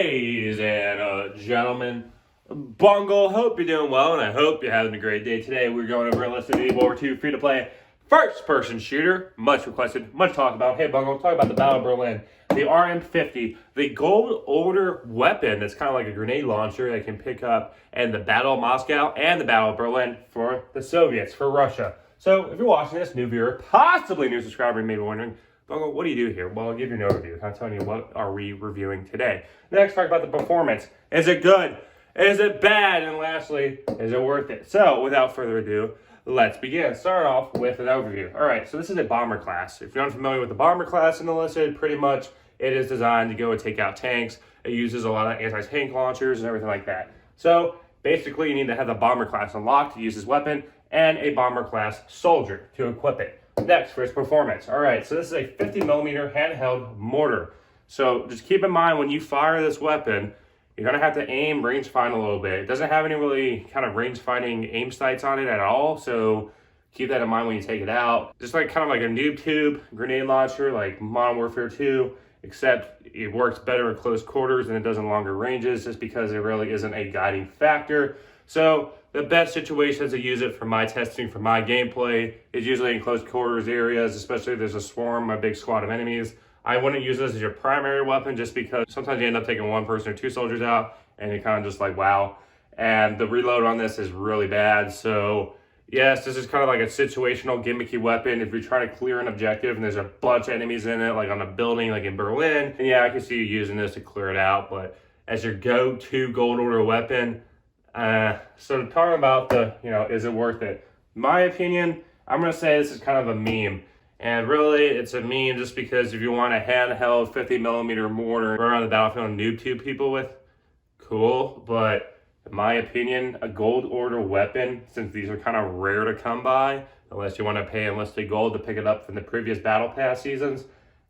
Ladies and gentlemen, Bungle, hope you're doing well, and I hope you're having a great day. Today we're going over Enlisted World War II free-to-play first-person shooter. Much requested, much talked about. Hey Bungle, talk about the Battle of Berlin, the RMN-50, the gold order weapon that's kind of like a grenade launcher that can pick up, and the Battle of Moscow and the Battle of Berlin for the Soviets, for Russia. So if you're watching this, new viewer, possibly new subscriber, you may be wondering, Bungle, what do you do here? Well, I'll give you an overview. I'm telling you what are we reviewing today. Next, talk about the performance. Is it good? Is it bad? And lastly, is it worth it? So, without further ado, let's begin. Start off with an overview. All right, so this is a bomber class. If you're not familiar with the bomber class in Enlisted, pretty much it is designed to go and take out tanks. It uses a lot of anti-tank launchers and everything like that. So, basically, you need to have the bomber class unlocked to use this weapon and a bomber class soldier to equip it. Next, for its performance. All right, so this is a 50mm handheld mortar. So just keep in mind when you fire this weapon, you're going to have to aim range find a little bit. It doesn't have any really kind of range finding aim sights on it at all, so keep that in mind when you take it out. Just like kind of like a noob tube grenade launcher like Modern Warfare 2, except it works better at close quarters and it does in longer ranges just because there really isn't a guiding factor. So the best situations to use it for my testing, for my gameplay, is usually in close quarters areas, especially if there's a swarm, a big squad of enemies. I wouldn't use this as your primary weapon just because sometimes you end up taking one person or two soldiers out and you're kind of just like, wow. And the reload on this is really bad. So yes, this is kind of like a situational gimmicky weapon. If you're trying to clear an objective and there's a bunch of enemies in it, like on a building, like in Berlin, and yeah, I can see you using this to clear it out. But as your go-to gold order weapon, so talking about the, is it worth it? In my opinion, I'm going to say this is kind of a meme. And really, it's a meme just because if you want a handheld 50mm mortar run around the battlefield and noob tube people with, cool. But in my opinion, a gold order weapon, since these are kind of rare to come by, unless you want to pay enlisted gold to pick it up from the previous battle pass seasons,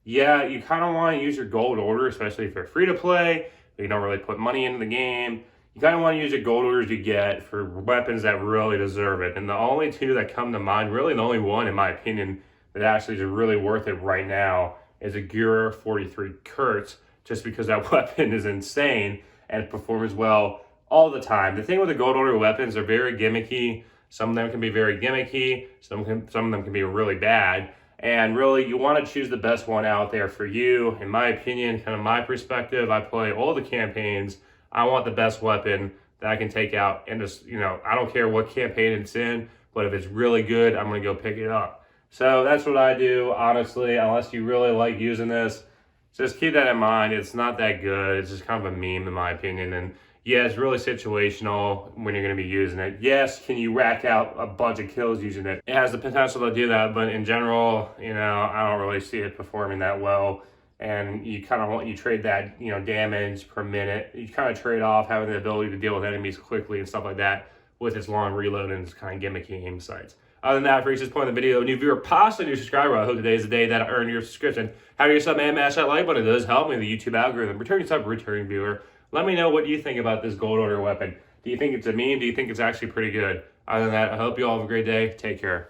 yeah, you kind of want to use your gold order, especially if you're free to play, you don't really put money into the game. You kind of want to use your gold orders you get for weapons that really deserve it. And the only two that come to mind, really the only one in my opinion, that actually is really worth it right now is a Gura 43 Kurtz, just because that weapon is insane and performs well all the time. The thing with the gold order weapons, they're very gimmicky. Some of them can be very gimmicky. Some of them can be really bad. And really, you want to choose the best one out there for you. In my opinion, kind of my perspective, I play all the campaigns. I want the best weapon that I can take out and just, I don't care what campaign it's in, but if it's really good, I'm going to go pick it up. So that's what I do, honestly, unless you really like using this. Just keep that in mind. It's not that good. It's just kind of a meme, in my opinion. And yeah, it's really situational when you're going to be using it. Yes, can you rack out a bunch of kills using it? It has the potential to do that, but in general, I don't really see it performing that well. And you kind of you trade that, damage per minute. You kind of trade off having the ability to deal with enemies quickly and stuff like that with its long reload and its kind of gimmicky aim sights. Other than that, for this point in the video, new viewer, possibly new subscriber, I hope today is the day that I earn your subscription. Have your sub and mash that like button. It does help me in the YouTube algorithm. Returning sub, returning viewer. Let me know what you think about this gold order weapon. Do you think it's a meme? Do you think it's actually pretty good? Other than that, I hope you all have a great day. Take care.